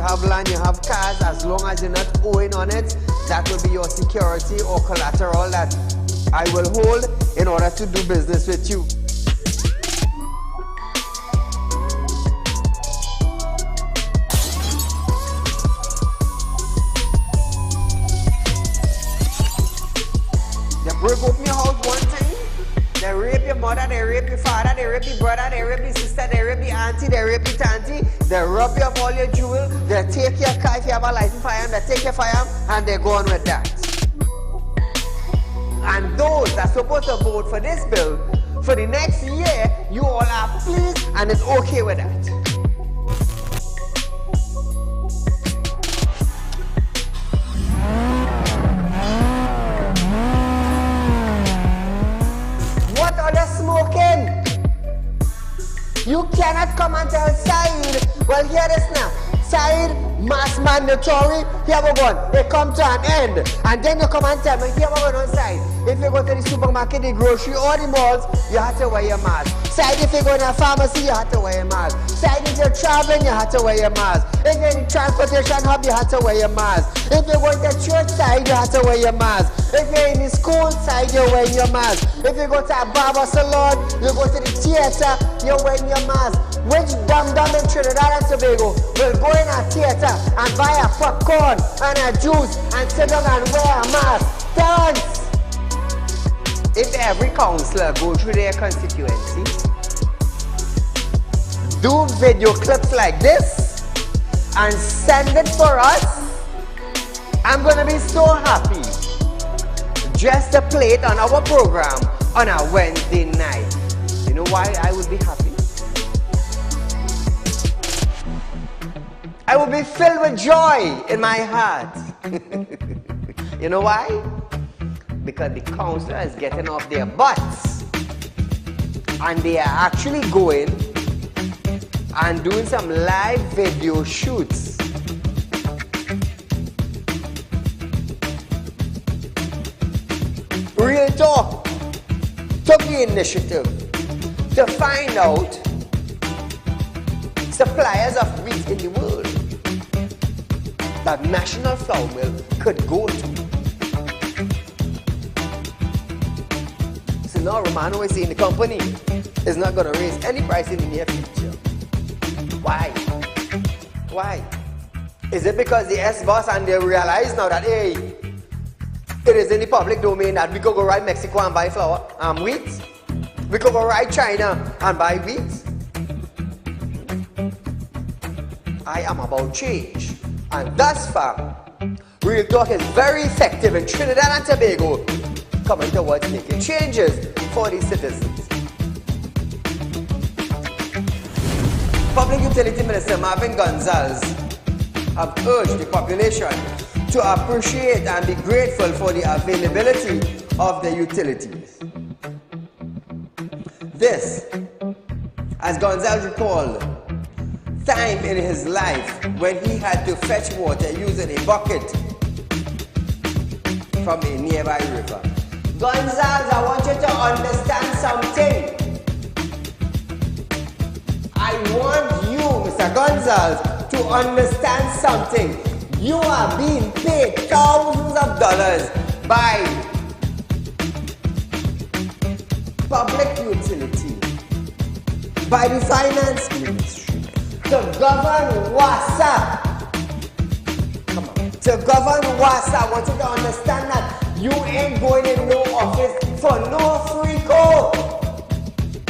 have land, you have cars, as long as you're not owing on it, that will be your security or collateral that I will hold in order to do business with you. They break open your house one time, they rape your mother, they rape your father, they rape your brother, they rape your sister, they rape your auntie, they rape your auntie, they rob you of all your jewels, they take your car if you have a license firearm, they take your firearm and they go on with that. And those that are supposed to vote for this bill, for the next year, you all are pleased and it's okay with that. What are they smoking? You cannot come and tell Saieed, well, hear this now. Saieed, mass mandatory, here we go. They come to an end. And then you come and tell me, here we go on side. If you go to the supermarket, the grocery, or the malls, you have to wear your mask. Saieed, if you go to a pharmacy, you have to wear your mask. Saieed, if you're traveling, you have to wear your mask. If you're in the transportation hub, you have to wear your mask. If you're going to church side, you have to wear your mask. If you're in the school side, you're wearing your mask. If you go to a barber salon, you go to the theater, you're wearing your mask. Which dum-dum in Trinidad and Tobago will go in a theater and buy a popcorn and a juice and sit down and wear a mask? Thanks! If every councillor go through their constituency, do video clips like this and send it for us, I'm gonna be so happy just to play it on our program on a Wednesday night. You know why I would be happy? I will be filled with joy in my heart. You know why? Because the councillor is getting off their butts and they are actually going and doing some live video shoots. Real Talk took the initiative to find out suppliers of wheat in the world that National Flour Mill could go to. So now Romano is saying the company is not going to raise any price in the near future. Why? Why? Is it because the S-boss and they realize now that, hey, it is in the public domain that we could go right Mexico and buy flour and wheat? We could go right China and buy wheat? I am about change. And thus far, Real Talk is very effective in Trinidad and Tobago, coming towards making changes for the citizens. Public Utility Minister Marvin Gonzalez have urged the population to appreciate and be grateful for the availability of the utilities. This, as Gonzalez recalled, time in his life when he had to fetch water using a bucket from a nearby river. Gonzalez, I want you to understand something. I want you, Mr. Gonzalez, to understand something. You are being paid thousands of dollars by public utility, by the finance ministry, to govern WASA. Come on. To govern WASA, I want you to understand that you ain't going in no office for no free code.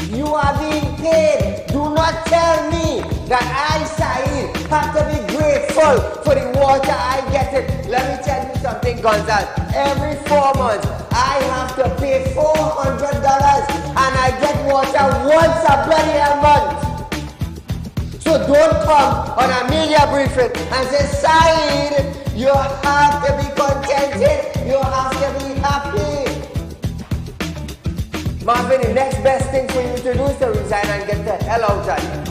You are being paid. Do not tell me that I, Saieed, have to be grateful for the water I get it. Let me tell you something, Gonzalez. Every 4 months, I have to pay $400 and I get water once a bloody month. So don't come on a media briefing and say, Saieed, you have to be contented. You have to be happy. Marvin, the next best thing for you to do is to resign and get the hell out of here.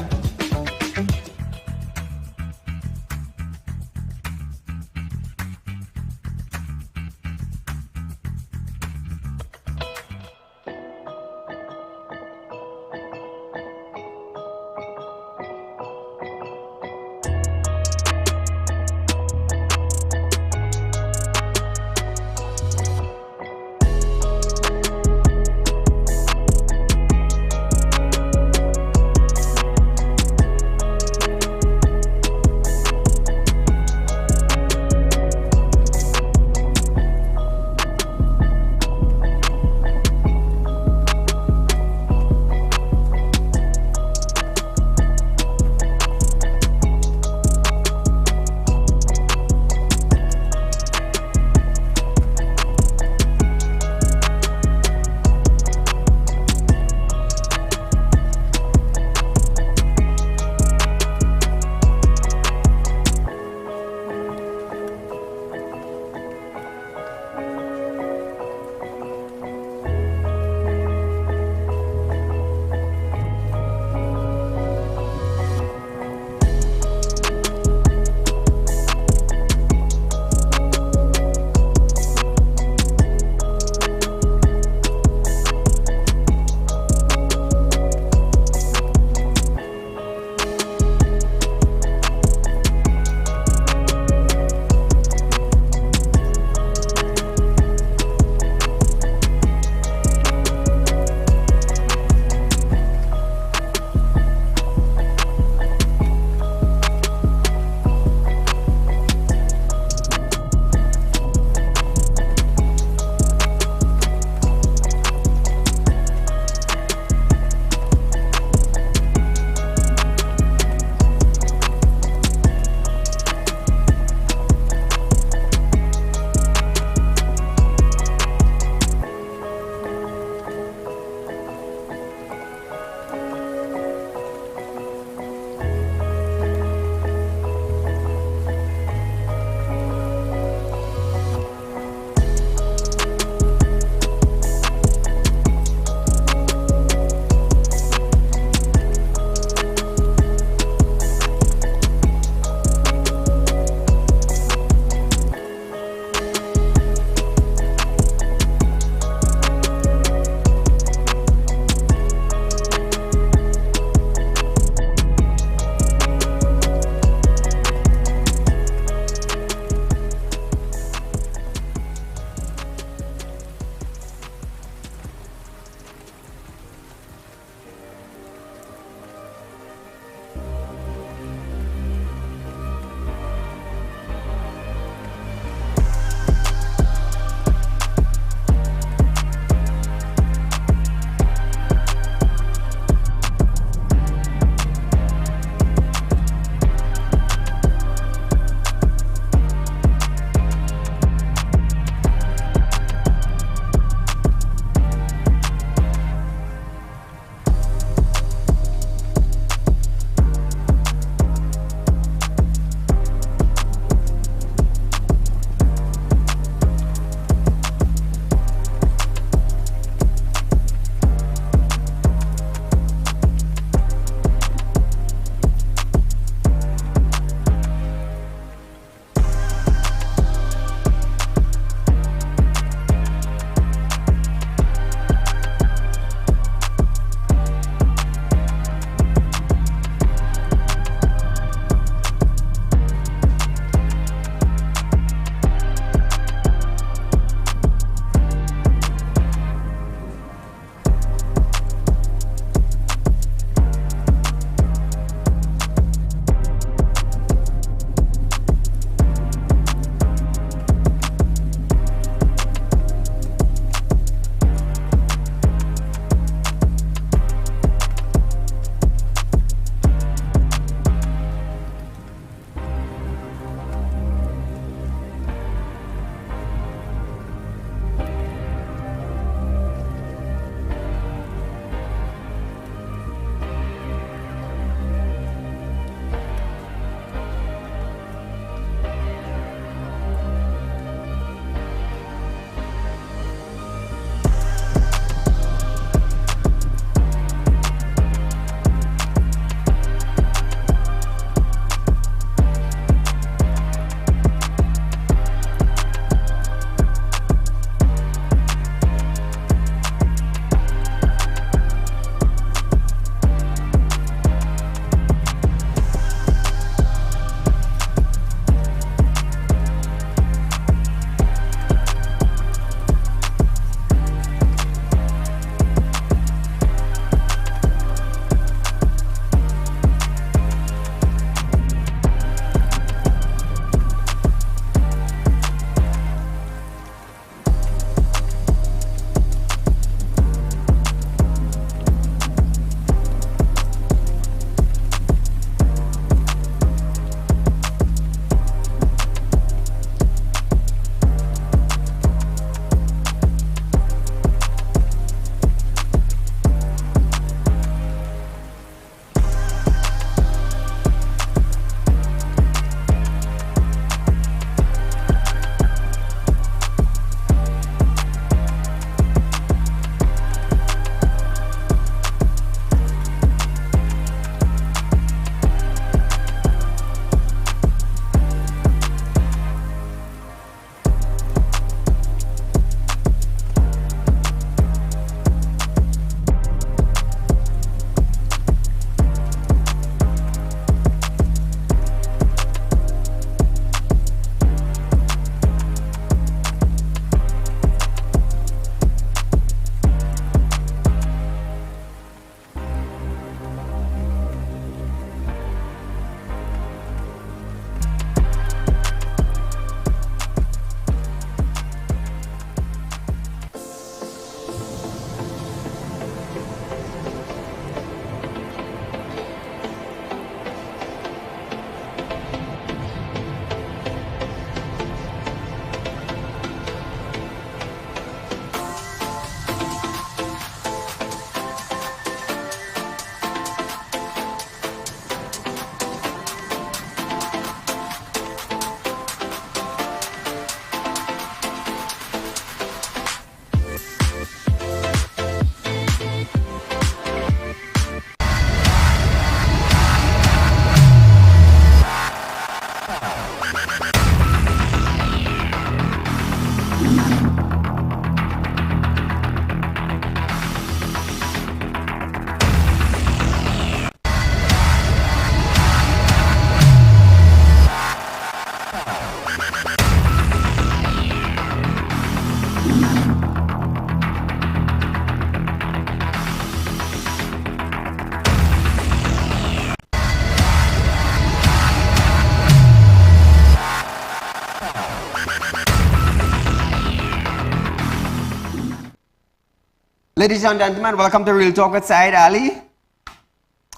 Ladies and gentlemen, welcome to Real Talk with Saieed Ali.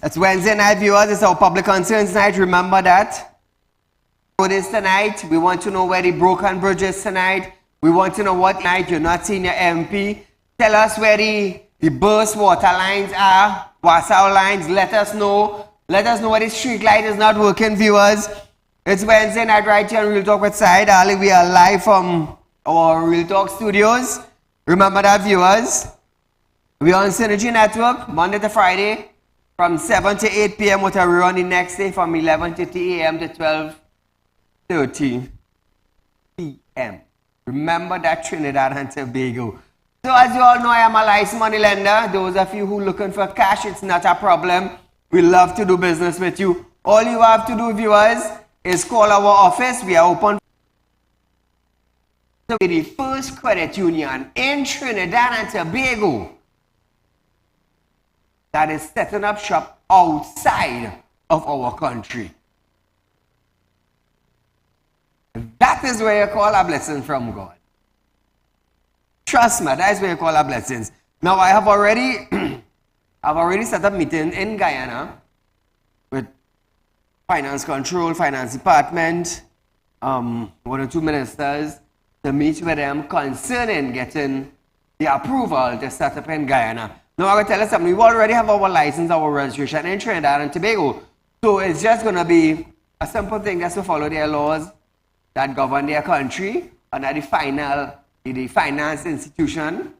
It's Wednesday night, viewers. It's our public concerns night. Remember that. What is tonight? We want to know where the broken bridge is tonight. We want to know what night you're not seeing your MP. Tell us where the burst water lines are, Wasau lines. Let us know. Let us know where the street light is not working, viewers. It's Wednesday night right here on Real Talk with Saieed Ali. We are live from our Real Talk studios. Remember that, viewers. We are on Synergy Network, Monday to Friday, from 7 to 8 p.m. with a rerun the next day from 11:30 a.m. to 12:30 p.m. Remember that, Trinidad and Tobago. So as you all know, I am a licensed money lender. Those of you who are looking for cash, it's not a problem. We love to do business with you. All you have to do, viewers, is call our office. We are open. So the first credit union in Trinidad and Tobago that is setting up shop outside of our country. That is where you call a blessing from God. Trust me, that is where you call a blessings. Now I have already set up meeting in Guyana with finance control, finance department, one or two ministers to meet with them concerning getting the approval to set up in Guyana. Now, I'm going to tell you something. We already have our license, our registration in Trinidad and Tobago. So it's just going to be a simple thing just to follow their laws that govern their country under the finance institution.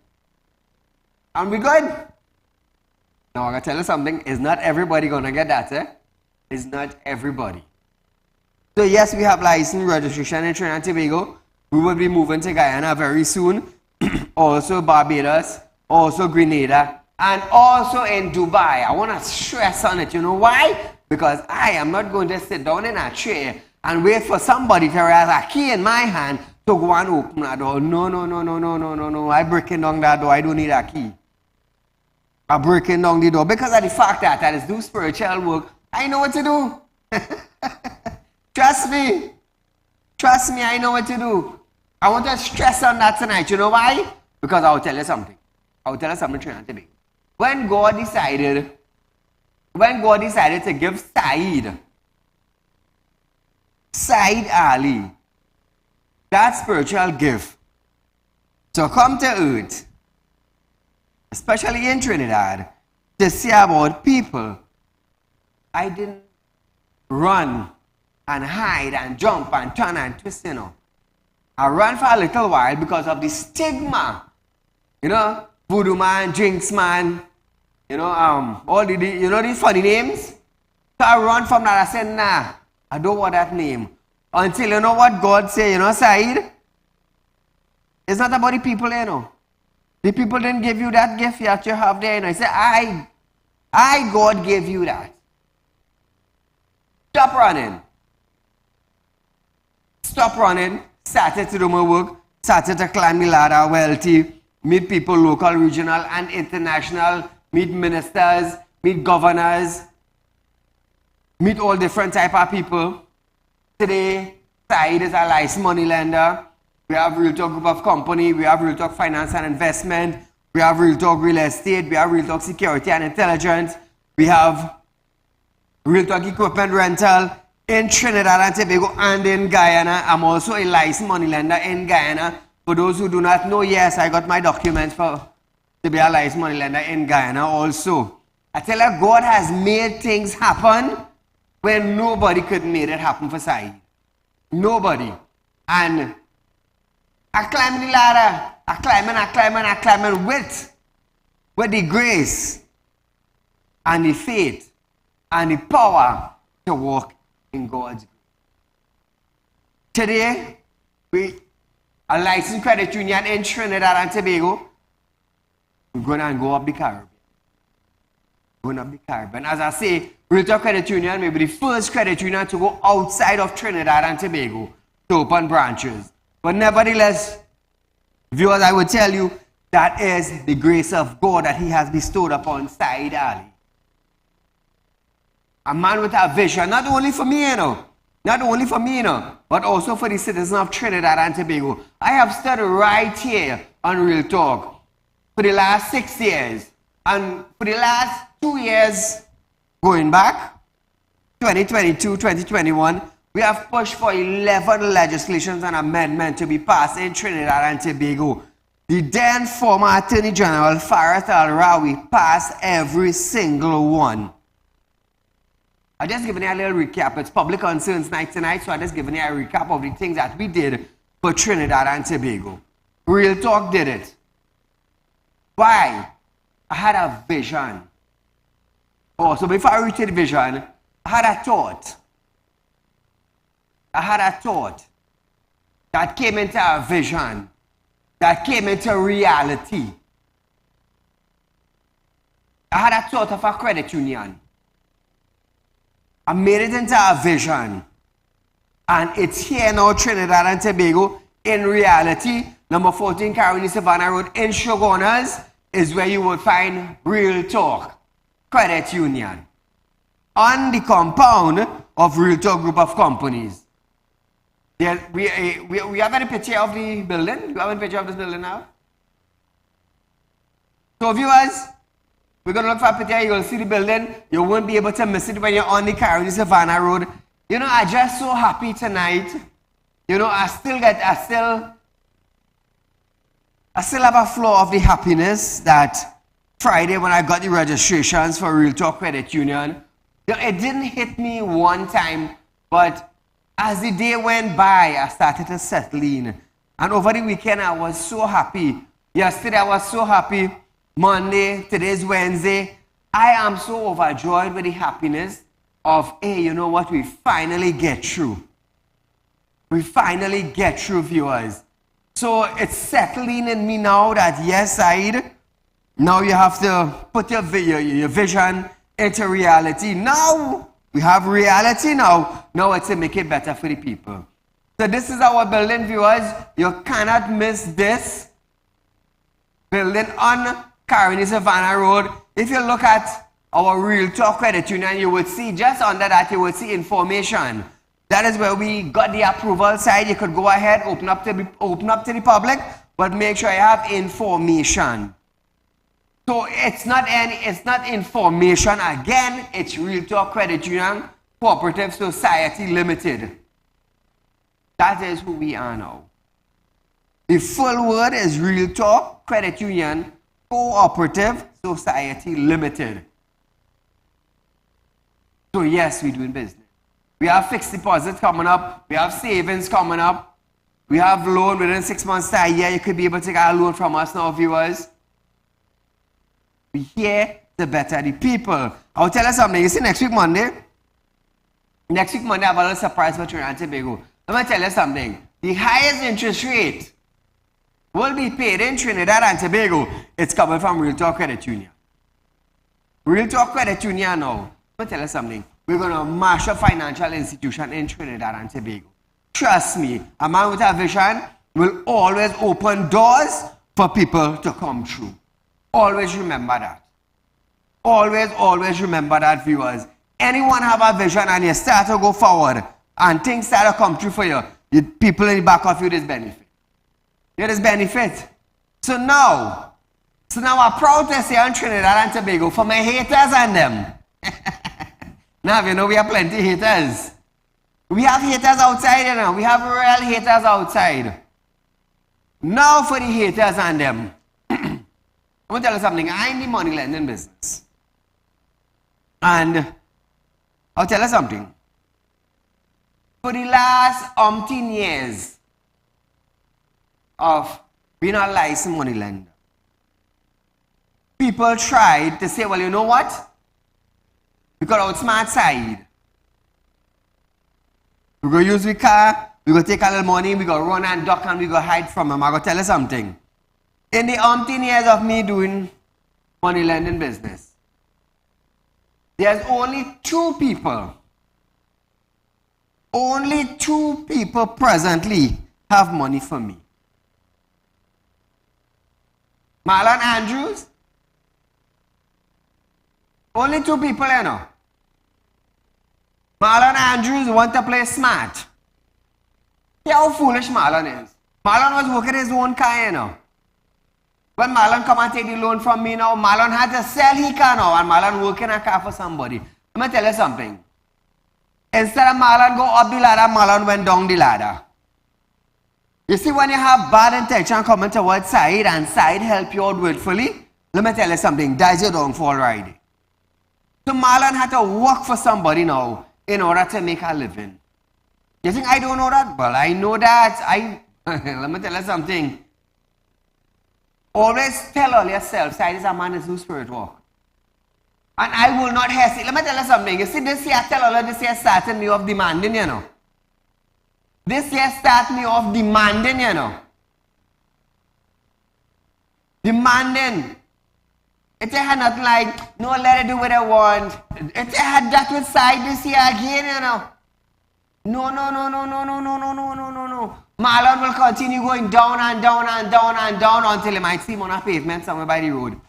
And we're good. Now, I'm going to tell you something. It's not everybody going to get that, eh? It's not everybody. So, yes, we have license, registration in Trinidad and Tobago. We will be moving to Guyana very soon. Also Barbados. Also Grenada. And also in Dubai. I want to stress on it. You know why? Because I am not going to sit down in a chair and wait for somebody to have a key in my hand to go and open that door. No. I'm breaking down that door. I don't need a key. I'm breaking down the door because of the fact that I just do spiritual work. I know what to do. Trust me. Trust me, I know what to do. I want to stress on that tonight. You know why? Because I'll tell you something. I'll tell you something today. When God decided to give Saieed Ali that spiritual gift to come to earth, especially in Trinidad, to see about people, I didn't run and hide and jump and turn and twist, you know. I ran for a little while because of the stigma, you know. Voodoo man, Jinx man, you know, all these funny names. So I run from that. I said, nah, I don't want that name. Until you know what God say, you know, Saieed, it's not about the people, you know. The people didn't give you that gift that you have there, you know. He said, I, God gave you that. Stop running. Stop running. Started to do my work. Started to climb the ladder, wealthy. Meet people, local, regional, and international. Meet ministers, meet governors, meet all different type of people. Today, Saieed is a licensed money lender. We have Real Talk Group of Company. We have Real Talk Finance and Investment. We have Real Talk Real Estate. We have Real Talk Security and Intelligence. We have Real Talk Equipment Rental in Trinidad and Tobago and in Guyana. I'm also a licensed money lender in Guyana. For those who do not know, yes, I got my documents to be a licensed money lender in Guyana also. I tell you, God has made things happen when nobody could make it happen for Saieed. Nobody. And I climb the ladder. I climbing with the grace and the faith and the power to walk in God's grace. Today, a licensed credit union in Trinidad and Tobago, we're going to go up the Caribbean. Going up the Caribbean. As I say, Real Talk Credit Union may be the first credit union to go outside of Trinidad and Tobago to open branches. But nevertheless, viewers, I will tell you, that is the grace of God that He has bestowed upon Saieed Ali. A man with a vision, not only for me, you know, but also for the citizens of Trinidad and Tobago. I have stood right here on Real Talk for the last 6 years. And for the last 2 years going back, 2022, 2021, we have pushed for 11 legislations and amendments to be passed in Trinidad and Tobago. The then former Attorney General Saieed Ali passed every single one. I just given you a little recap. It's public concerns night tonight, so I just given you a recap of the things that we did for Trinidad and Tobago. Real Talk did it. Why? I had a vision. Oh, so before I reached the vision, I had a thought. I had a thought that came into a vision, that came into reality. I had a thought of a credit union. I made it into a vision. And it's here now, Trinidad and Tobago. In reality, number 14 Carolina Savannah Road in Shogunas is where you will find Real Talk Credit Union. On the compound of Real Talk Group of Companies. There, we have any picture of the building? You have any picture of this building now? So viewers, we're going to look for a picture. You'll see the building. You won't be able to miss it when you're on the Carolina Savannah Road. You know, I'm just so happy tonight. You know, I still have a flow of the happiness that Friday when I got the registrations for Real Talk Credit Union. You know, it didn't hit me one time, but as the day went by, I started to settle in. And over the weekend, I was so happy. Yesterday, I was so happy. Monday, today's Wednesday. I am so overjoyed with the happiness of, hey, you know what? We finally get through. We finally get through, viewers. So it's settling in me now that, yes, Saieed, now you have to put your vision into reality. Now, we have reality now. Now it's to make it better for the people. So this is our building, viewers. You cannot miss this building on Carolina Savannah Road. If you look at our Real Talk Credit Union, you would see just under that, you would see information. That is where we got the approval side. You could go ahead, open up to the public, but make sure you have information. So it's not information. Again, it's Real Talk Credit Union Cooperative Society Limited. That is who we are now. The full word is Real Talk Credit Union Cooperative Society Limited. So yes, we're doing business. We have fixed deposits coming up. We have savings coming up. We have loan within 6 months to a year. You could be able to take a loan from us now, viewers. We're here to better the people. I'll tell you something. You see, next week Monday, I have a little surprise for Trinidad and Tobago. Let me tell you something. The highest interest rate will be paid in Trinidad and Tobago. It's coming from Real Talk Credit Union. Real Talk Credit Union now. Let me tell you something. We're going to mash a financial institution in Trinidad and Tobago. Trust me, a man with a vision will always open doors for people to come through. Always remember that. Always remember that, viewers. Anyone have a vision and you start to go forward and things start to come true for you, the people in the back of you, there's benefit. There is benefit. So now I'm proud to say on Trinidad and Tobago for my haters and them. Now, you know, we have plenty of haters. We have haters outside, you know. We have real haters outside. Now for the haters and them. I'm going to tell you something. I'm in the money lending business. And I'll tell you something. For the last umpteen years of being a licensed money lender, people tried to say, well, you know what? We got outsmart Saieed. We're going to use the car, we're going to take a little money, we're going to run and duck and we're going to hide from him. I'm going to tell you something. In the umpteen years of me doing money lending business, there's only two people presently have money for me. Marlon Andrews. Only two people, you know. Marlon Andrews want to play smart. See how foolish Marlon is. Marlon was working his own car, you know. When Marlon come and take the loan from me now, Marlon had to sell his car now, and Marlon working a car for somebody. Let me tell you something. Instead of Marlon go up the ladder, Marlon went down the ladder. You see, when you have bad intention coming towards Saieed and Saieed help you out willfully, let me tell you something, that's your downfall right. So Marlon had to work for somebody now in order to make a living. You think I don't know that? Well, I know that. Let me tell you something. Always tell all yourself, Saieed is a man who's spirit walk. And I will not hesitate. Let me tell you something. You see, this year, I tell all of this year started me off demanding, you know. This year started me off demanding, you know. Demanding. It had nothing like, no, let it do what I want. It had that with Saieed this year again, you know. No. Marlon will continue going down and down and down and down until he might see him on a pavement somewhere by the road.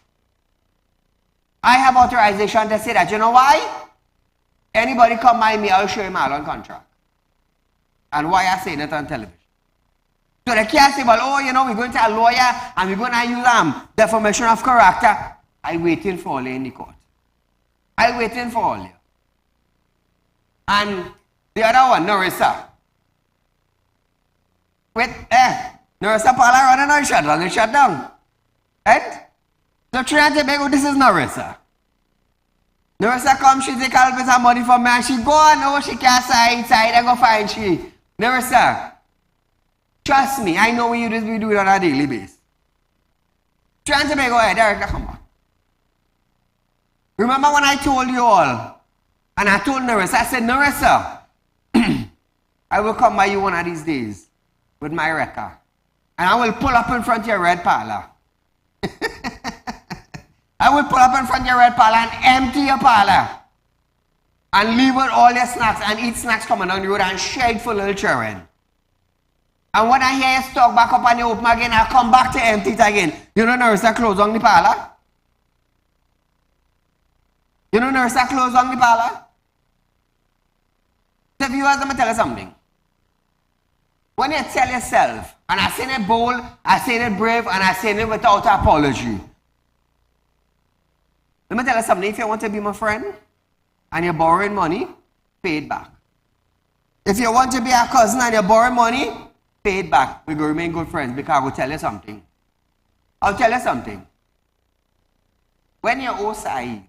I have authorization to say that. You know why? Anybody come by me, I'll show you Marlon contract. And why I'm saying it on television. So they can't say, well, oh, you know, we're going to a lawyer and we're going to use defamation of character. I'm waiting for all you in the court. I'm waiting for all you. And the other one, Narissa. Wait, Narissa Paula running on shutdown, it's shut down. Right? So Trinidad and Tobago, this is Narissa. Narissa come, she take a little bit of money from me and she go on, oh, she can't side and go find she. Narissa, trust me, I know what you just be doing on a daily basis. Trinidad and Tobago, Derek, come on. Remember when I told you all, and I told Narissa, I said, Narissa, I will come by you one of these days with my wrecker. And I will pull up in front of your red parlor. I will pull up in front of your red parlor and empty your parlor. And leave with all your snacks and eat snacks coming down the road and share it for little children. And when I hear you stock back up and you open again, I'll come back to empty it again. You know Narissa close on the parlor? You know Narissa close on the parlor? So viewers, let me tell you something. When you tell yourself, and I say it bold, I say it brave, and I say it without apology. Let me tell you something. If you want to be my friend, and you're borrowing money, pay it back. If you want to be a cousin and you're borrowing money, pay it back. We're going to remain good friends because I will tell you something. I'll tell you something. When you owe Saieed,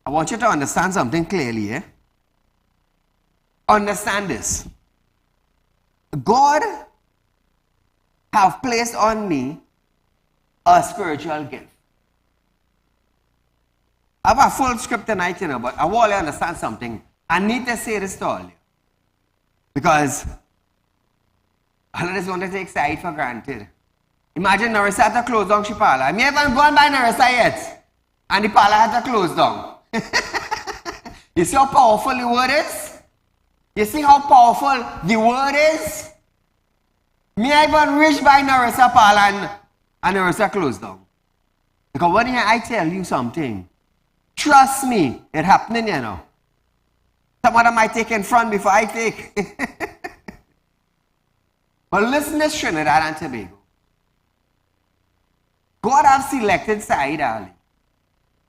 I want you to understand something clearly, eh? Understand this. God have placed on me a spiritual gift. I have a full script tonight, you know, but I want you to understand something. I need to say this to all you. Because all of this want to take Saieed for granted. Imagine Narissa had to close down she parlor. I haven't gone by Narissa yet. And the parlor had to close down. You see how powerful the word is? You see how powerful the word is? Me even reach by Narissa parlor and Narissa closed down. Because when I tell you something, trust me, it happening, you know. Some of them might take in front before I take. But listen to Trinidad and Tobago. God have selected Saieed Ali.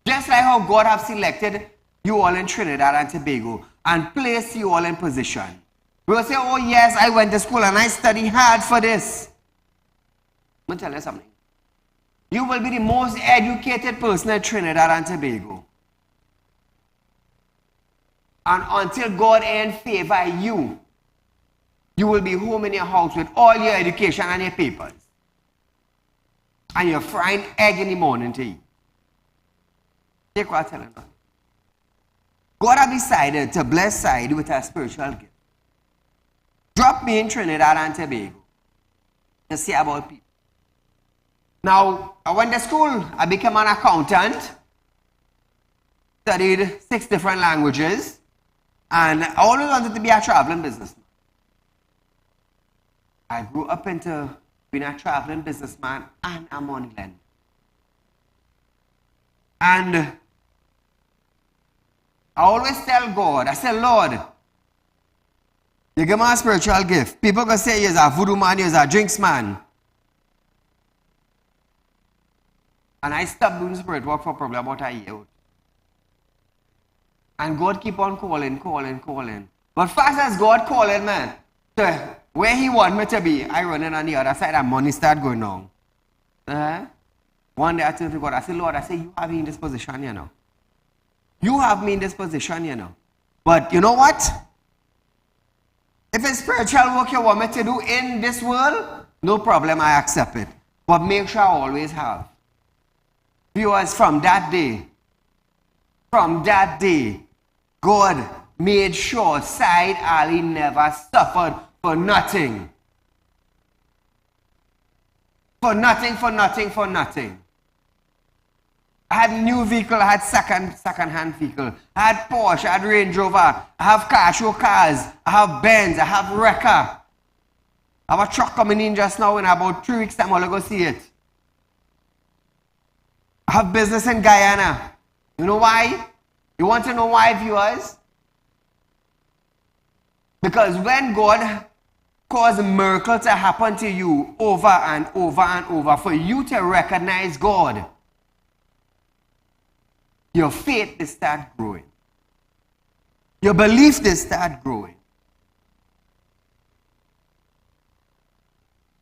Just like how God have selected you all in Trinidad and Tobago and placed you all in position. We will say, oh yes, I went to school and I studied hard for this. I'm going to tell you something. You will be the most educated person in Trinidad and Tobago. And until God ain't favor you, you will be home in your house with all your education and your papers. And you're frying egg in the morning to eat. Take what I'm telling you. God has decided to bless Saieed with a spiritual gift. Drop me in Trinidad and Tobago to see about people. Now, I went to school. I became an accountant. Studied 6 different languages. And I always wanted to be a traveling businessman. I grew up into being a traveling businessman and a money lender. And I always tell God, I say, Lord, you give me a spiritual gift. People can say you're a voodoo man, you're a drinks man. And I stopped doing spirit work for probably about a year. And God keep on calling. But fast as God calling, man, to where he want me to be, I running on the other side and money start going down. One day I turned to God, I said, Lord, you have me in this position, you know. You have me in this position, you know. But you know what? If it's spiritual work you want me to do in this world, no problem, I accept it. But make sure I always have. Viewers, from that day, God made sure Saieed Ali never suffered for nothing. For nothing. I had new vehicle, I had second-hand vehicle. I had Porsche, I had Range Rover, I have Casio cars, I have Benz, I have Wrecker. I have a truck coming in just now in about 3 weeks time, I'll go see it. I have business in Guyana. You know why? You want to know why, viewers? Because when God causes a miracle to happen to you over and over, for you to recognize God, your faith will start growing. Your belief will start growing.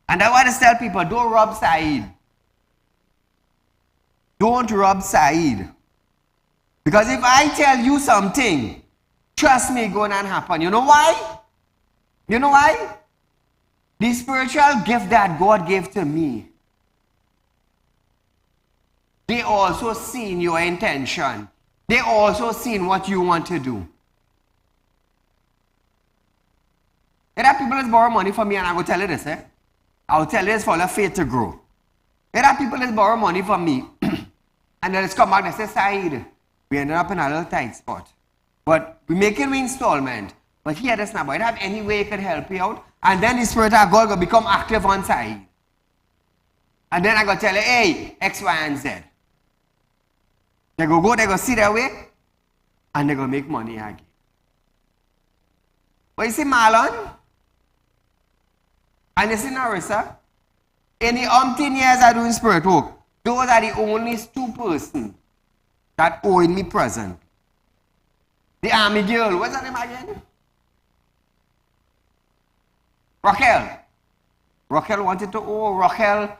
And I want to tell people, don't rob Saieed. Don't rob Saieed. Because if I tell you something, trust me, it's going to happen. You know why? You know why? The spiritual gift that God gave to me, they also seen your intention. They also seen what you want to do. If that people that borrow money from me and I will tell you this, I will tell you this for the faith to grow. If that people that borrow money from me and then it's come back and say, Saieed, we ended up in a little tight spot. But we make it an installment. But here this now, but you have any way it can help you out. And then the Spirit of God will become active on Saieed. And then I go tell you, hey, X, Y, and Z. They go see their way, and they go make money again. But you see Marlon, and you see Narissa, in the umpteen years I doing spirit work, those are the only two persons that owe me present. The army girl, what's her name again? Raquel wanted to owe Raquel.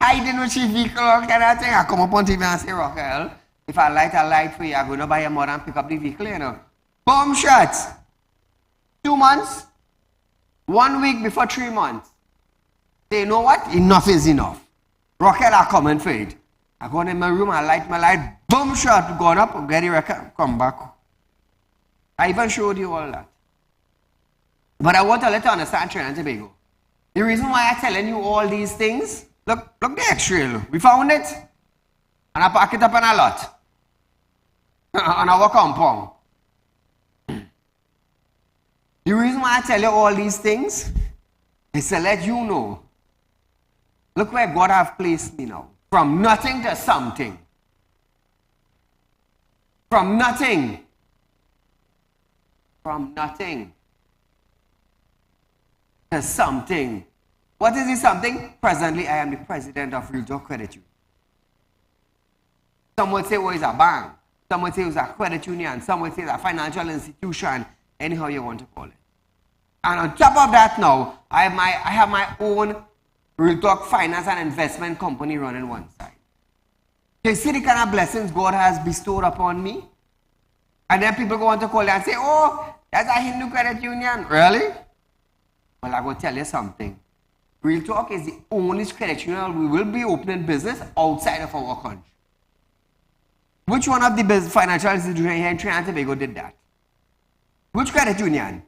I didn't know she vehicle or kind of thing. I come up on TV and say, Raquel, if I light for you, I'm going to buy a mother and pick up the vehicle, you know. Boom shots. 2 months. 1 week before 3 months. Say, you know what? Enough is enough. Raquel are coming for it. I go in my room, I light my light. Boom shot. Gone up, get the record, come back. I even showed you all that. But I want to let you understand Trinidad and Tobago. The reason why I'm telling you all these things, look the X-ray. We found it. And I pack it up in a lot. On our compound. The reason why I tell you all these things is to let you know. Look where God have placed me now. From nothing to something. From nothing. From nothing to something. What is this something? Presently, I am the president of REALTALK Credit Union. Some would say, well, it's a bank. Some would say it's a credit union. Some would say it's a financial institution. Anyhow you want to call it. And on top of that now, I have my own REALTALK finance and investment company running one side. You see the kind of blessings God has bestowed upon me? And then people go on to call it and say, oh, that's a Hindu credit union. Really? Well, I'm going to tell you something. REALTALK is the only credit union we will be opening business outside of our country. Which one of the financial institutions here in Trinidad and Tobago did that? Which credit union?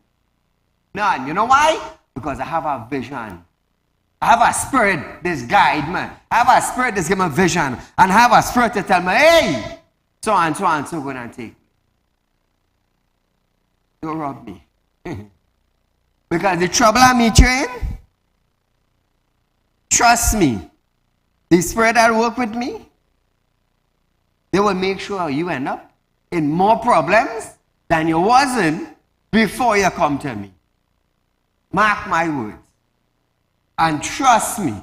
None. You know why? Because I have a vision. I have a spirit that's guide me. I have a spirit that's give me vision. And I have a spirit to tell me, hey, so and so going to take me. Don't rob me. Because the trouble I meet you in, trust me, the spirit that work with me, they will make sure you end up in more problems than you wasn't before you come to me. Mark my words. And trust me,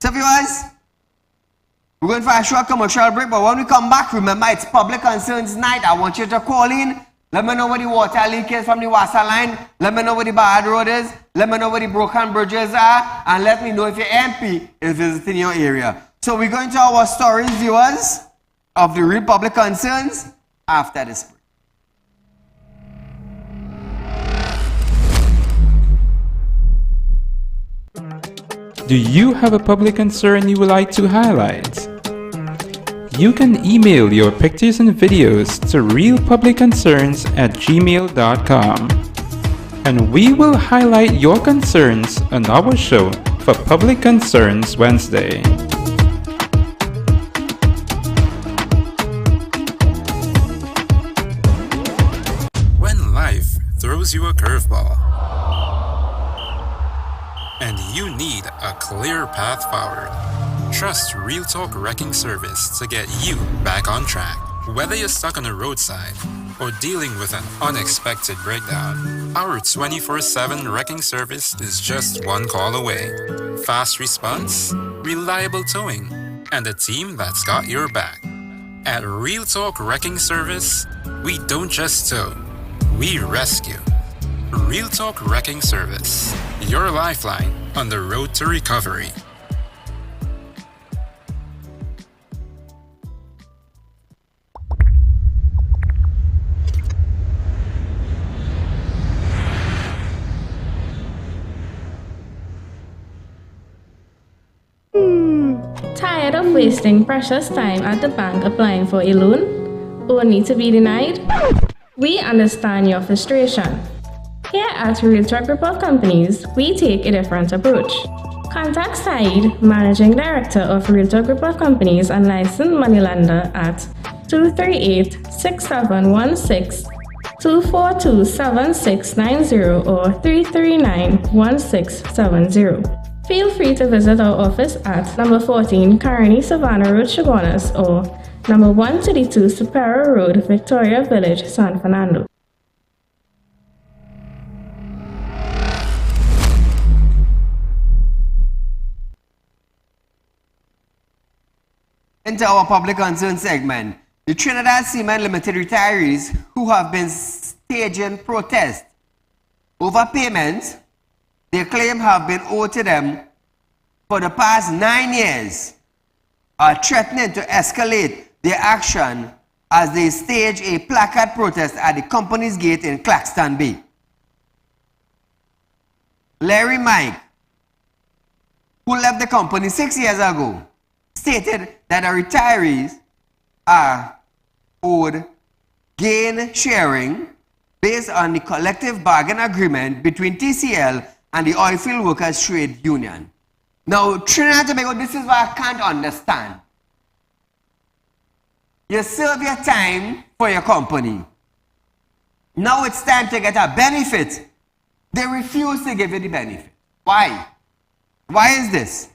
So viewers, we're going for a short commercial break, but when we come back, remember it's Public Concerns Night. I want you to call in. Let me know where the water leak is from the water line. Let me know where the bad road is. Let me know where the broken bridges are. And let me know if your MP is visiting your area. So we're going to our stories, viewers, of the real public concerns after this break. Do you have a public concern you would like to highlight? You can email your pictures and videos to realpublicconcerns@gmail.com, and we will highlight your concerns on our show for Public Concerns Wednesday. When life throws you a curveball and you need a clear path forward, trust Real Talk Wrecking Service to get you back on track. Whether you're stuck on the roadside or dealing with an unexpected breakdown, our 24/7 wrecking service is just one call away. Fast response, reliable towing, and a team that's got your back. At Real Talk Wrecking Service, we don't just tow, we rescue. Real Talk Wrecking Service, your lifeline on the road to recovery. Tired of wasting precious time at the bank applying for a loan, only to be denied? We understand your frustration. Here at Real Talk Report Companies, we take a different approach. Contact Saieed, Managing Director of Real Talk Report Companies and licensed moneylender at 238-6716, 242-7690 or 339-1670. Feel free to visit our office at number 14 Carney Savannah Road, Chaguanas, or number 132 Superior Road, Victoria Village, San Fernando. Into our public concern segment, the Trinidad Cement Limited retirees who have been staging protests over payments they claim have been owed to them for the past 9 years are threatening to escalate their action as they stage a placard protest at the company's gate in Claxton Bay. Larry Mike, who left the company 6 years ago, stated that the retirees are owed gain sharing based on the collective bargain agreement between TCL and the Oilfield Workers Trade Union. Now, Trinidad and Tobago, this is what I can't understand. You serve your time for your company. Now it's time to get a benefit. They refuse to give you the benefit. Why? Why is this?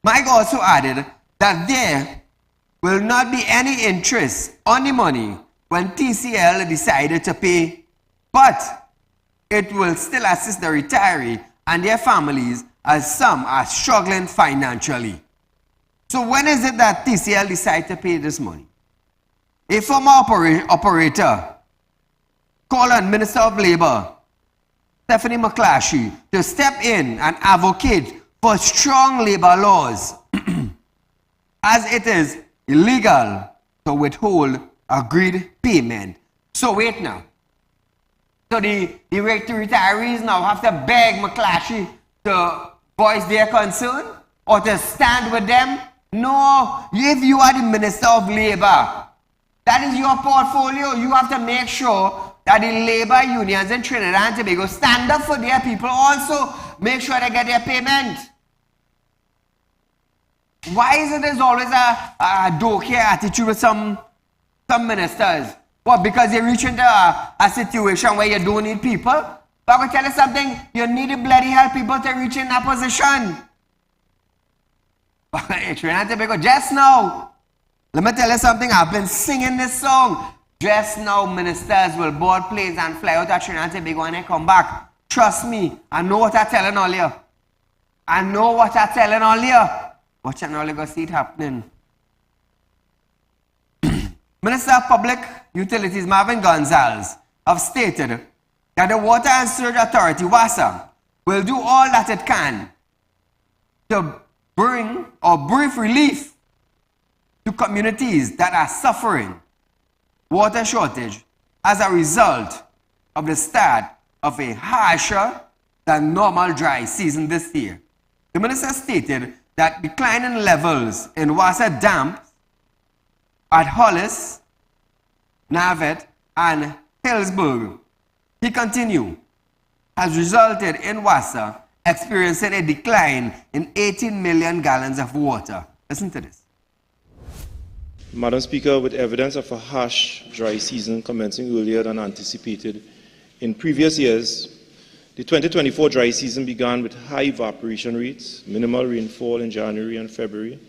Mike also added that there will not be any interest on the money when TCL decided to pay, but it will still assist the retiree and their families as some are struggling financially. So when is it that TCL decided to pay this money? A former operator called on Minister of Labour, Stephanie McClashy, to step in and advocate for strong labour laws as it is illegal to withhold agreed payment. So wait now. So the retirees now have to beg McClashy to voice their concern or to stand with them? No, if you are the Minister of Labour, that is your portfolio. You have to make sure that the labour unions in Trinidad and Tobago stand up for their people. Also, make sure they get their payment. Why is it there's always a doke attitude with some ministers? What, because you reach into a situation where you don't need people? But I'm going to tell you something, you need to bloody help people to reach in that position. Trinidad and Tobago, just now, let me tell you something, I've been singing this song. Just now, ministers will board planes and fly out of Trinidad and Tobago and they come back. Trust me, I know what I'm telling all you. I know what I'm telling all you. Watch out now, you gonna see it happening. Minister of Public Utilities Marvin Gonzalez have stated that the Water and Sewage Authority, WASA, will do all that it can to bring or brief relief to communities that are suffering water shortage as a result of the start of a harsher than normal dry season this year. The minister stated that declining levels in WASA dams at Hollis, Navet, and Hillsborough, he continued, has resulted in WASA experiencing a decline in 18 million gallons of water. Listen to this. Madam Speaker, with evidence of a harsh dry season commencing earlier than anticipated in previous years, the 2024 dry season began with high evaporation rates, minimal rainfall in January and February,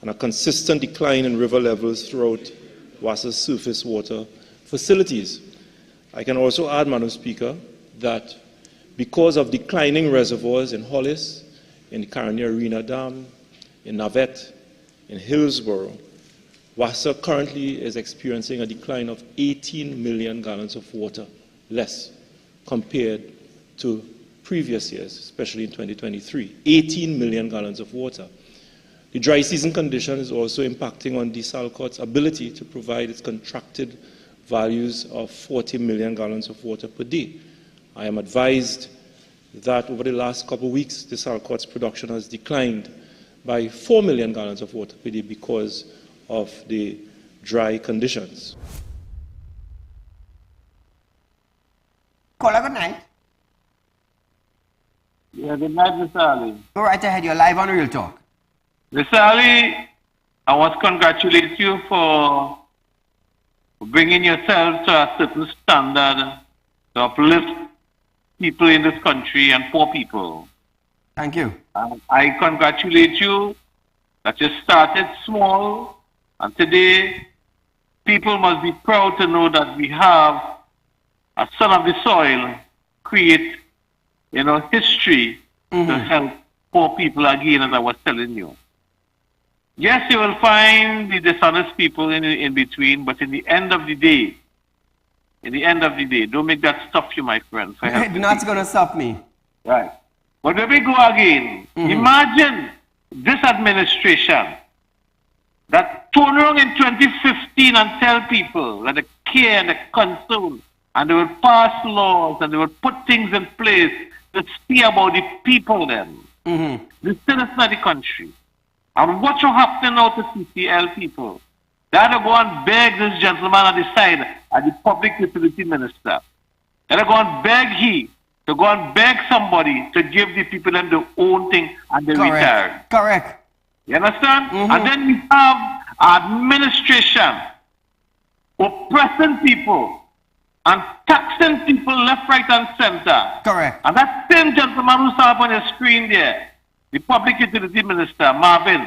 and a consistent decline in river levels throughout WASA's surface water facilities. I can also add, Madam Speaker, that because of declining reservoirs in Hollis, in the Caroni Arena Dam, in Navet, in Hillsborough, WASA currently is experiencing a decline of 18 million gallons of water less compared to previous years, especially in 2023. 18 million gallons of water. The dry season condition is also impacting on DeSalcott's ability to provide its contracted values of 40 million gallons of water per day. I am advised that over the last couple of weeks, DeSalcott's production has declined by 4 million gallons of water per day because of the dry conditions. Caller, good night. Yeah, good night, Mr. Ali. Go right ahead, you're live on Real Talk. Mr. Ali, I want to congratulate you for bringing yourself to a certain standard to uplift people in this country and poor people. Thank you. I congratulate you that you started small, and today people must be proud to know that we have a son of the soil create, history to help poor people again, as I was telling you. Yes, you will find the dishonest people in between, but in the end of the day, don't make that stop you, my friend. It's not going to stop me. Right. But when we go again, imagine this administration that turned around in 2015 and tell people that they care and they're concerned, and they will pass laws and they will put things in place to see about the people then. The citizens of the country. And what will happen now to CCL people? They had to go and beg this gentleman at the side, at the public utility minister. They had to go and beg to go and beg somebody to give the people them their own thing and they retire. Correct. You understand? And then we have administration oppressing people and taxing people left, right, and center. Correct. And that same gentleman who saw up on your screen there, the public utility minister, Marvin,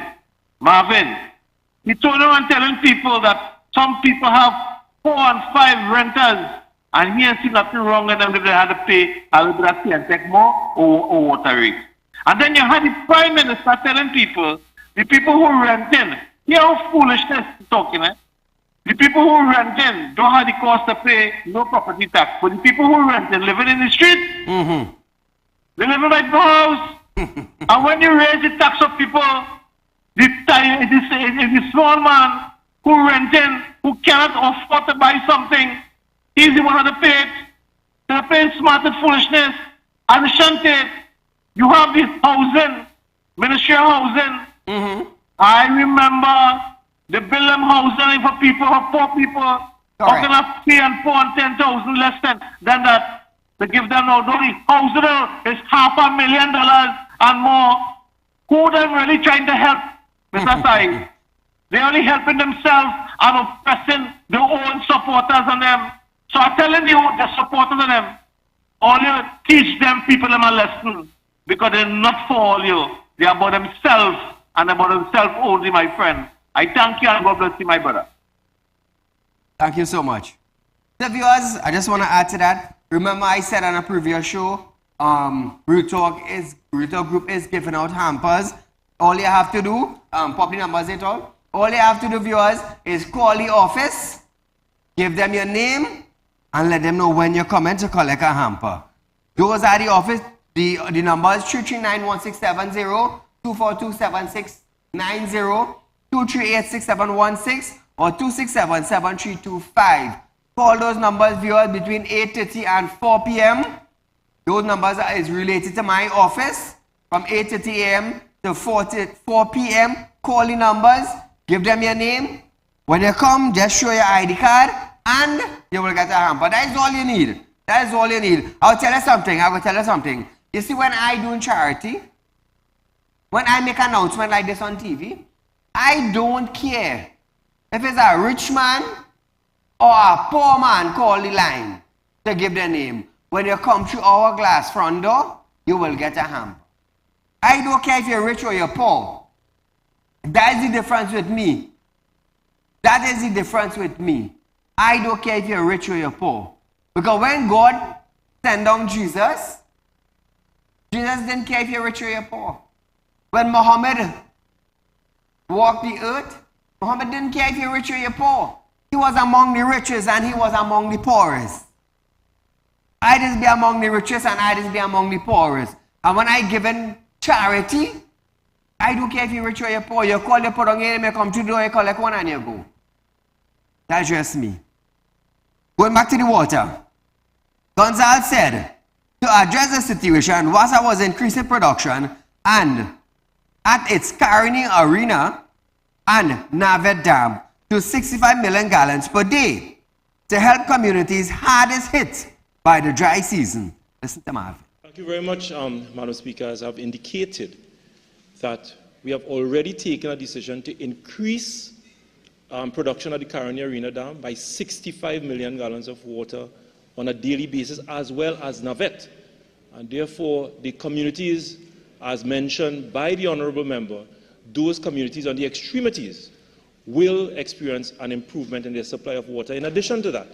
he told around telling people that some people have 4 and 5 renters, and he ain't seen nothing wrong with them if they had to pay a little bit of tea and take more or water rate. And then you had the prime minister telling people, the people who rent in, hear how foolishness is talking, eh? The people who rent in don't have the cost to pay no property tax. But the people who rent in living in the street, they live in my house. And when you raise the tax of people, the small man who rent in, who cannot afford to buy something, he's the one to pay it. They're paying smart and foolishness. And Shante, you have this housing, Ministry of Housing. I remember the build them housing for people, for poor people. How can I pay and 4 and 10,000 less than that to give them now? The housing is $500,000 and more. Who are they really trying to help, Mr. Saeed? They're only helping themselves and oppressing their own supporters on them. So I'm telling you, the supporters of them, all you teach them people them a lesson because they're not for all you. They're about themselves and about themselves only, my friend. I thank you and God bless you, my brother. Thank you so much. The viewers, I just want to add to that. Remember I said on a previous show, Real Talk is Real Talk group is giving out hampers. All you have to do, pop the numbers at all you have to do, viewers, is call the office, give them your name, and let them know when you're coming to collect a hamper. Those are the office, the numbers 339-1670, 242-7690, 238-6716, or 267-7325. Call those numbers, viewers, between 8:30 and 4 p.m. Those numbers is related to my office from 8:30 a.m. to 4 p.m. Call the numbers, give them your name. When you come, just show your ID card and you will get a hamper. That is all you need. That is all you need. I'll tell you something. You see, when I do charity, when I make an announcement like this on TV, I don't care if it's a rich man or a poor man call the line to give their name. When you come through our glass front door, you will get a hamper. I don't care if you're rich or you're poor. That is the difference with me. That is the difference with me. I don't care if you're rich or you're poor. Because when God sent down Jesus, Jesus didn't care if you're rich or you're poor. When Muhammad walked the earth, Muhammad didn't care if you're rich or you're poor. He was among the richest and he was among the poorest. I just be among the richest and I just be among the poorest. And when I give in charity, I don't care if you're rich or you're poor. You call, you put on your name, you come to the door, you collect one and you go. That's just me. Going back to the water. Gonzalez said, to address the situation, WASA was increasing production and at its Caroni Arena and Navet Dam to 65 million gallons per day to help communities hardest hit by the dry season. Listen to Marvin. Thank you very much, Madam Speaker. As I've indicated, that we have already taken a decision to increase production at the Caroni Arena Dam by 65 million gallons of water on a daily basis, as well as Navet. And therefore, the communities, as mentioned by the Honourable Member, those communities on the extremities will experience an improvement in their supply of water. In addition to that,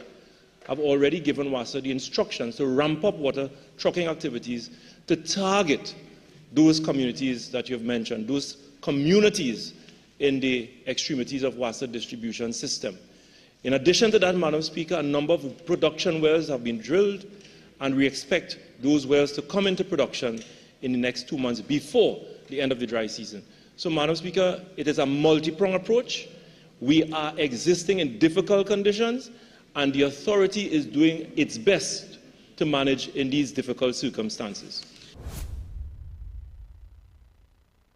I've already given WASA the instructions to ramp up water trucking activities to target those communities that you've mentioned, those communities in the extremities of WASA distribution system. In addition to that, Madam Speaker, a number of production wells have been drilled, and we expect those wells to come into production in the next 2 months before the end of the dry season. So, Madam Speaker, it is a multi-pronged approach. We are existing in difficult conditions, and the authority is doing its best to manage in these difficult circumstances.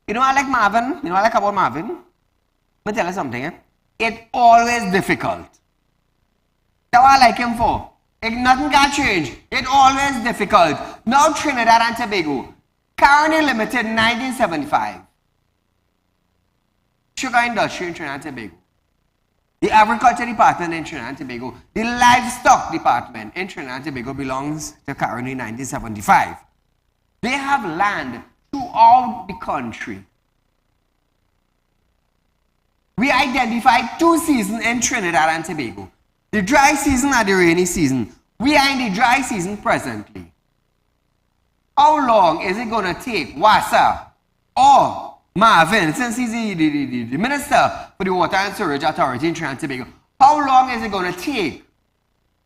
You know I like Marvin? You know I like about Marvin? Let me tell you something. It's always difficult. That's what I like him for. Nothing can change. It's always difficult. Now Trinidad and Tobago. Caroni Limited 1975. Sugar industry in Trinidad and Tobago. The agriculture department in Trinidad and Tobago. The livestock department in Trinidad and Tobago belongs to Caroni 1975. They have land throughout the country. We identified 2 seasons in Trinidad and Tobago. The dry season and the rainy season. We are in the dry season presently. How long is it going to take WASA or Marvin, since he's the Minister for the Water and Sewerage Authority in Trinidad and Tobago, how long is it going to take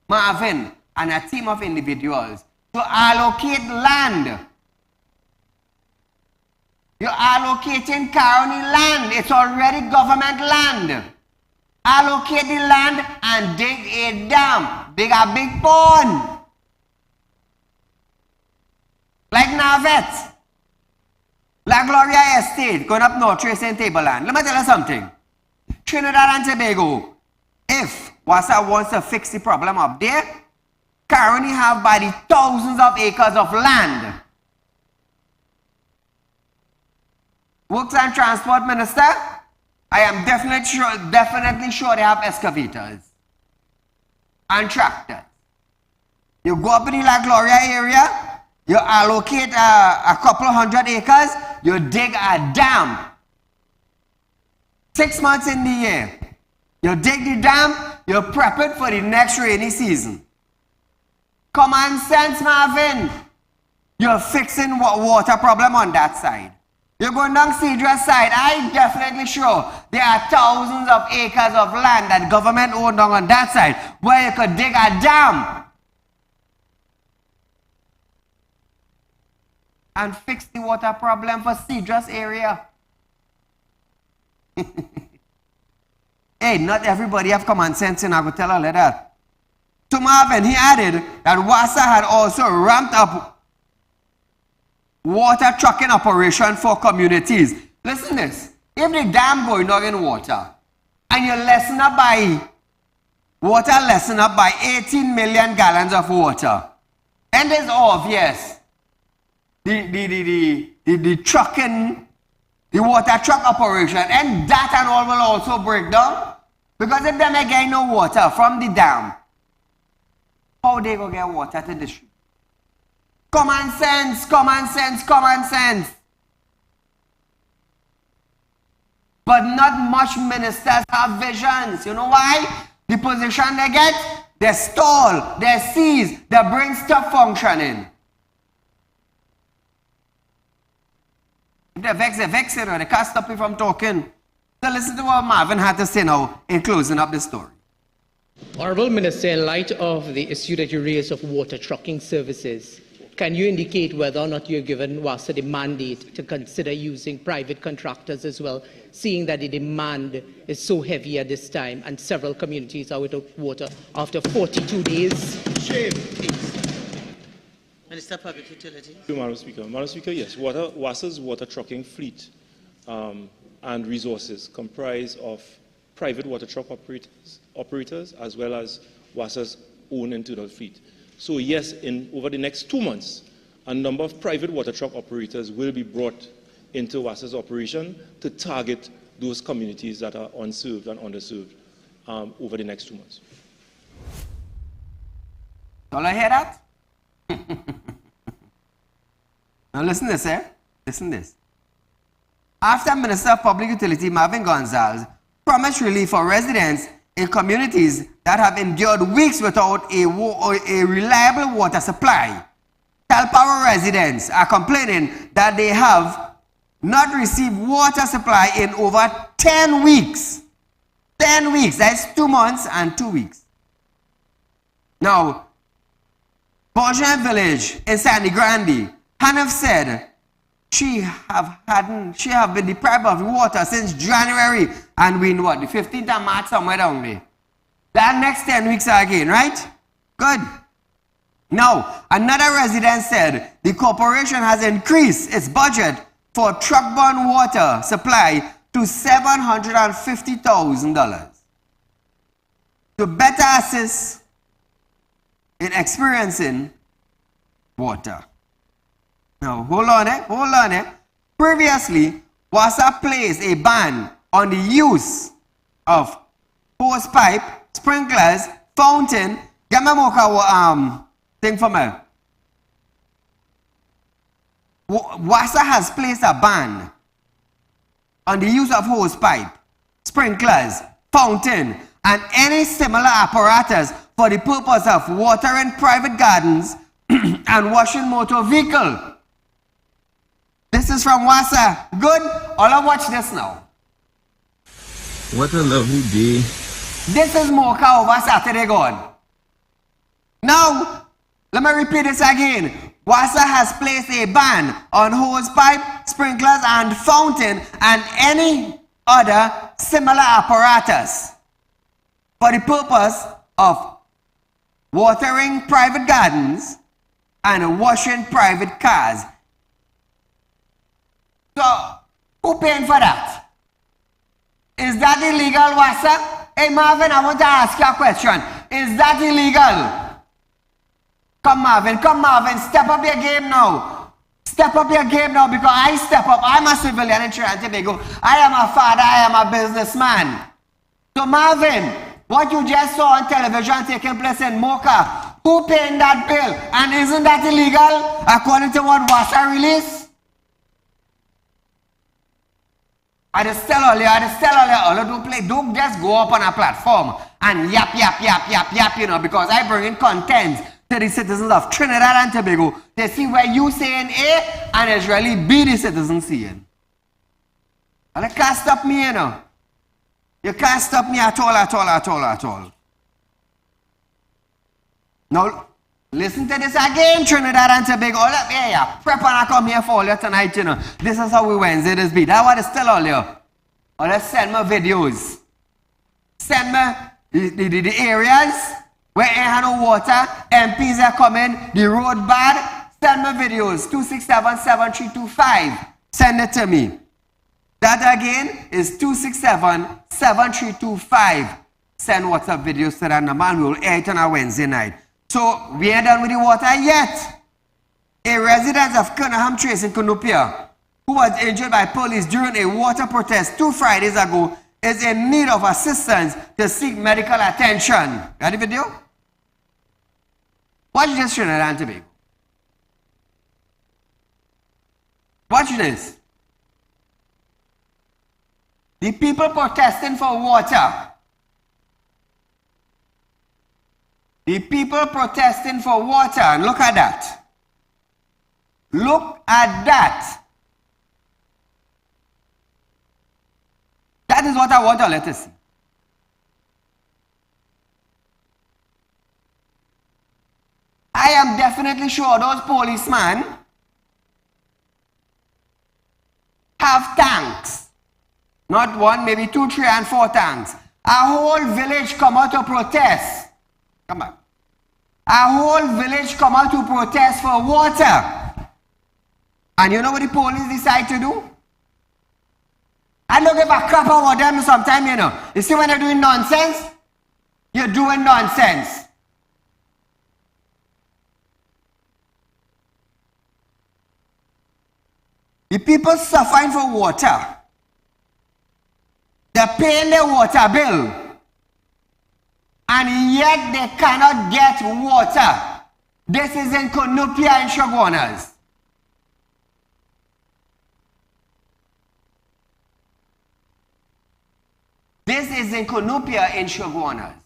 Marvin and a team of individuals to allocate land? You're allocating Caroni land. It's already government land. Allocate the land and dig a dam. Dig a big pond. Like Navet. La Gloria Estate, going up North Trace and Tableland. Let me tell you something. Trinidad and Tobago, if WASA wants to fix the problem up there, Caroni have by the thousands of acres of land. Works and Transport Minister, I am definitely sure they have excavators and tractors. You go up in the La Gloria area, you allocate a couple of 100 acres, you dig a dam. 6 months in the year. You dig the dam, you prep it for the next rainy season. Common sense, Marvin. You're fixing water problem on that side. You're going down Cedrus side. I'm definitely sure there are thousands of acres of land that government owned down on that side where you could dig a dam and fix the water problem for Cedrus area. Hey, not everybody have common sense, and I will tell all of that. To Marvin, he added that WASA had also ramped up water trucking operation for communities. Listen this, if the dam going on in water, and you lessen up by 18 million gallons of water, and it's obvious, the trucking, the water truck operation, and that and all will also break down, because if them again no water from the dam, how they go get water to the street? Common sense, common sense, common sense. But not much ministers have visions. You know why? The position they get, they stall, they seize, they bring stuff functioning. They vex, you know, they can't stop you from talking. So listen to what Marvin had to say now in closing up the story. Honourable Minister, in light of the issue that you raised of water trucking services, can you indicate whether or not you have given WASA the mandate to consider using private contractors as well, seeing that the demand is so heavy at this time and several communities are without water after 42 days? Shame, please. Minister of Public Utilities. Madam Speaker. Madam Speaker, yes. WASA's water trucking fleet and resources comprise of private water truck operators as well as WASA's own internal fleet. So yes, over the next 2 months, a number of private water truck operators will be brought into WASA's operation to target those communities that are unserved and underserved over the next 2 months. All I hear that? Now listen to this, eh? Listen to this. After Minister of Public Utility Marvin Gonzalez promised relief for residents in communities that have endured weeks without a reliable water supply, Talpower residents are complaining that they have not received water supply in over 10 weeks. 10 weeks, that's 2 months and 2 weeks. Now, Bourgeois Village in Sandy Grande, Hanif said she have been deprived of water since January, and we in what, the 15th of March, somewhere down there. That next 10 weeks again, right? Good. Now, another resident said the corporation has increased its budget for truck-borne water supply to $750,000 to better assist in experiencing water. Now, hold on. Previously, WASA placed a ban on the use of hose pipe, sprinklers, fountain. Get my mocha thing for me. WASA has placed a ban on the use of hose pipe, sprinklers, fountain, and any similar apparatus for the purpose of watering private gardens and washing motor vehicle. This is from WASA. Good? All I watch this now. What a lovely day. This is Mocha over Saturday gone. Now, let me repeat this again. WASA has placed a ban on hose pipe, sprinklers, and fountain and any other similar apparatus for the purpose of watering private gardens and washing private cars. So, who paying for that? Is that illegal, WASA? Hey Marvin, I want to ask you a question. Is that illegal? Come Marvin, step up your game now. Step up your game now, because I step up. I'm a civilian in Trinidad and Tobago. I am a father, I am a businessman. So Marvin, what you just saw on television taking place in Mocha, who paying that bill? And isn't that illegal according to what WASA released? I just tell all you, don't just go up on a platform and yap, you know, because I bring in content to the citizens of Trinidad and Tobago. They see where you saying A and it's really B the citizens seeing. And you can't stop me, you know. You can't stop me at all, at all, at all, at all. Now, listen to this again, Trinidad and Tobago. All up here, yeah. Prep and I come here for all you tonight, you know. This is how we Wednesday this be. That what is still all you. Or let's send me videos. Send me the areas where ain't have no water, MPs are coming, the road bad. Send me videos, 267-7325. Send it to me. That again is 267-7325. Send WhatsApp videos to that number and we will air it on a Wednesday night. So, we ain't done with the water yet. A resident of Cunningham Trace in Cunupia, who was injured by police during a water protest 2 Fridays ago, is in need of assistance to seek medical attention. Got the video? Watch this, Trinidad and Tobago. Watch this. The people protesting for water. The people protesting for water. And look at that. Look at that. That is what I want to let us see. I am definitely sure those policemen have tanks. Not 1, maybe 2, 3, and 4 tanks. A whole village come out to protest. Come on. A whole village come out to protest for water. And you know what the police decide to do? I don't give a crap about them sometimes, you know. You see when they're doing nonsense? You're doing nonsense. The people suffering for water. They're paying their water bill. And yet they cannot get water. This is in Cunupia and Shoguanas. This is in Cunupia in Shoguanas.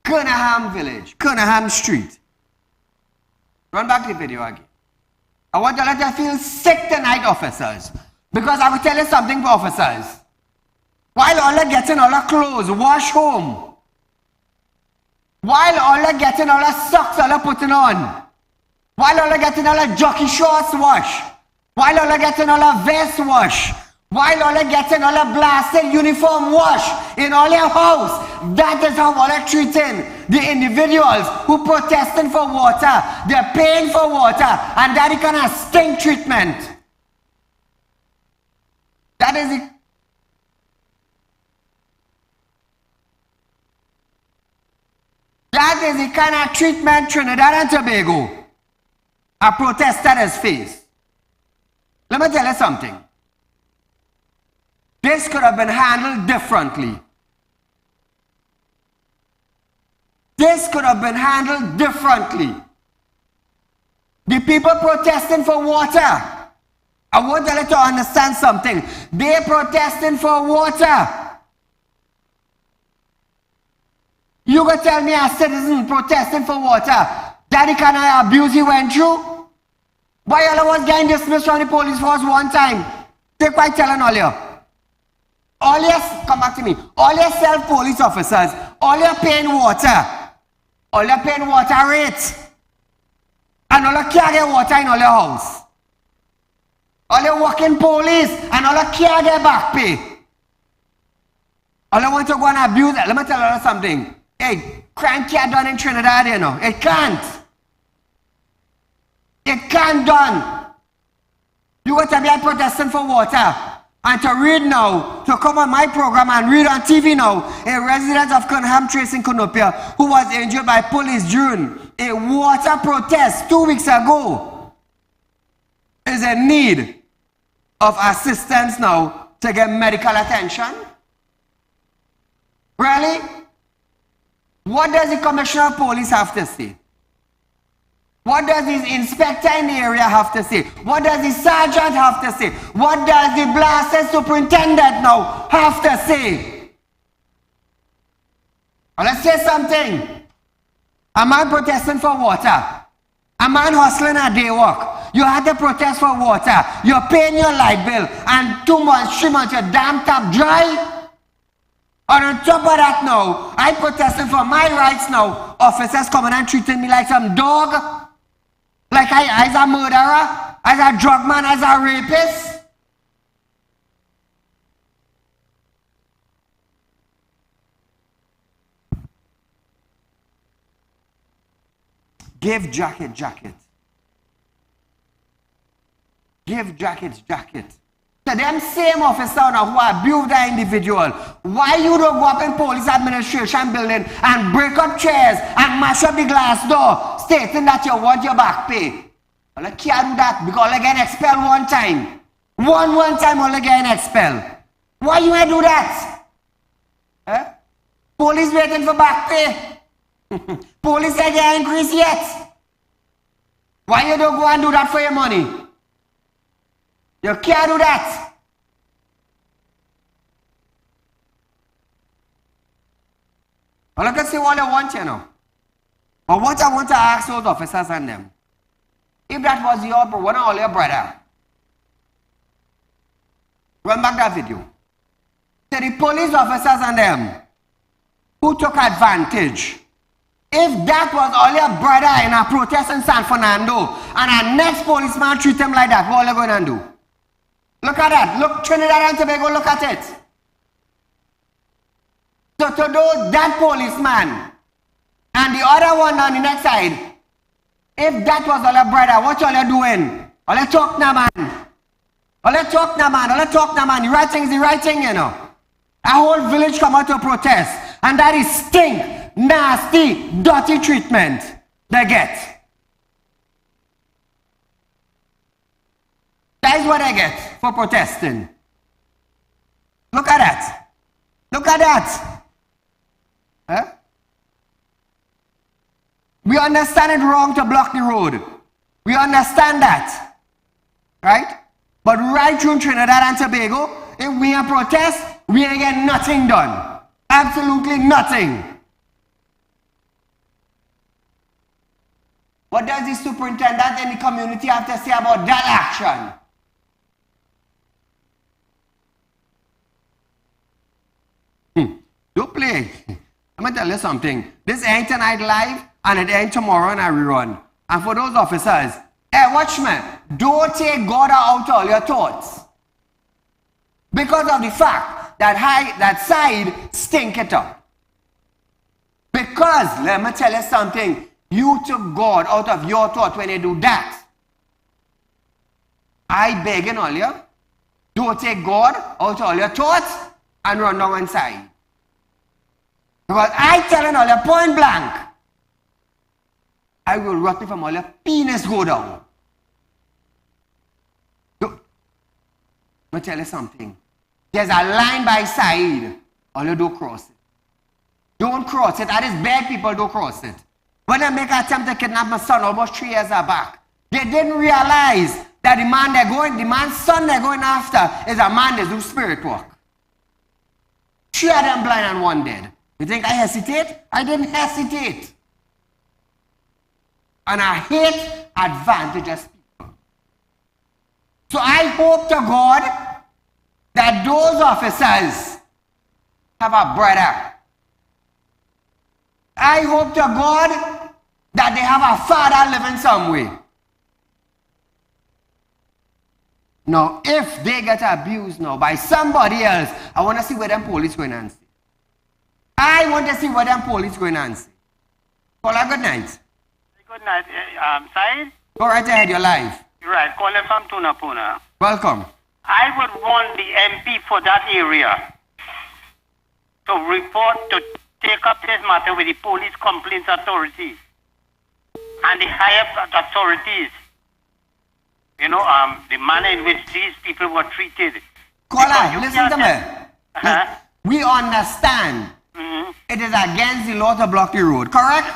Cunningham Village, Cunningham Street. Run back the video again. I want to let you feel sick tonight, officers. Because I will tell you something for officers. While all are getting all our clothes, wash home. While all are getting all our socks, all are putting on. While all are getting all our jockey shorts, wash. While all are getting all our vests, wash. While all are getting all our blasted uniform, wash in all your house. That is how all are treating the individuals who protesting for water. They're paying for water, and that is kind of stink treatment. That is it. That is the kind of treatment Trinidad and Tobago a protester has faced. Let me tell you something. This could have been handled differently. This could have been handled differently. The people protesting for water. I want you to understand something. They're protesting for water. You gonna tell me a citizen protesting for water that the kind of abuse he went through? Why all was getting dismissed from the police force one time? They're quite telling all you. All your, come back to me, all your self-police officers, all your paying water rates, and all your carry water in all your house. All your working police, and all your carry back pay. All you want to go and abuse it. Let me tell you something. Hey, crime can't done in Trinidad, you know. It can't. It can't done. You got to be protesting for water. And to read now, to come on my program and read on TV now, a resident of Cunningham Trace in Cunupia who was injured by police during a water protest 2 weeks ago is in need of assistance now to get medical attention. Really? What does the Commissioner of Police have to say? What does the inspector in the area have to say? What does the sergeant have to say? What does the blasted superintendent now have to say? Well, let's say something. A man protesting for water. A man hustling a day work. You had to protest for water. You're paying your light bill. And 2 months, 3 months, your damn tap dry. And on top of that now, I protesting for my rights now. Officers coming and treating me like some dog. Like I as a murderer, as a drug man, as a rapist. Give jacket. Give jacket. So them same officer now who abuse that individual, why you don't go up in police administration building and break up chairs and mash up the glass door stating that you want your back pay? Well, I can't do that because I get expelled one time. One time only get expelled. Why you ain't do that? Eh? Police waiting for back pay. Police ain't get increase yet. Why you don't go and do that for your money? You can't do that. Well, I can say what I want, you know. But what I want to ask those officers and them, if that was one of your brother, run back that video. So the police officers and them who took advantage, if that was all your brother in a protest in San Fernando and our next policeman treat them like that, what are you going to do? Look at that. Look, Trinidad and Tobago, look at it. So to those, that policeman and the other one on the next side, if that was all your brother, what all you doing? All you talk now, man. All you talk now, man. The right thing is the right thing, you know. A whole village come out to protest. And that is stink, nasty, dirty treatment they get. That is what they get for protesting. Look at that. Look at that. Huh? We understand it wrong to block the road. We understand that. Right? But right through Trinidad and Tobago, if we are protest, we ain't get nothing done. Absolutely nothing. What does the superintendent in the community have to say about that action? Don't play. I'm going to tell you something. This ain't tonight live and it ain't tomorrow in a rerun. And for those officers, hey, watchmen, don't take God out all your thoughts. Because of the fact that side stink it up. Because, let me tell you something, you took God out of your thought when you do that. I begging all you, don't take God out of all your thoughts and run down one side. Because I telling all you point blank, I will rot you from all your penis go down. Let me tell you something. There's a line by side, all you don't cross it. Don't cross it. That is bad people, don't cross it. When they make an attempt to kidnap my son almost 3 years back, they didn't realize that the man's son they're going after is a man that do spirit work. 3 of them blind and 1 dead. You think I hesitate? I didn't hesitate. And I hate advantageous people. So I hope to God that those officers have a brother. I hope to God that they have a father living somewhere. Now, if they get abused now by somebody else, I want to see where them police going and say. I want to see what them police going and say. Caller, good night. Good night, Saieed. Go right ahead, you're live. You're right, calling from Tunapuna. Welcome. I would want the MP for that area to report, to take up this matter with the police complaints authority and the higher authorities. You know, the manner in which these people were treated. Caller, listen to me. We understand it is against the law to block the road, correct?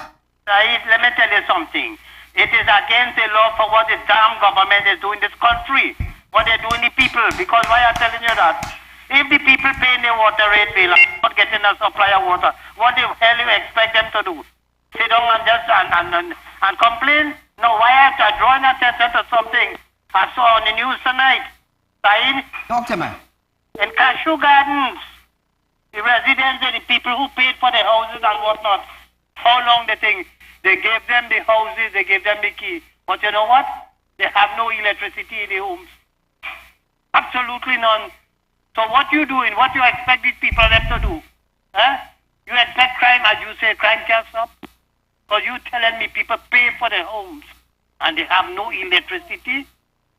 Saieed, let me tell you something. It is against the law for what the damn government is doing in this country. What they're doing the people. Because why I'm telling you that? If the people paying their water rate bill and not getting a supply of water, what the hell you expect them to do? sit down and just and complain. No, why I have to draw attention to something I saw on the news tonight. Saeed, Talk to me. in Cashew Gardens, the residents and the people who paid for the houses and whatnot, how long they think? They gave them the houses, they gave them the key. But you know what? They have no electricity in the homes. Absolutely none. So what you doing? What you expect these people them to do? Huh? You expect crime, as you say, crime can't stop? Because you telling me people pay for their homes and they have no electricity?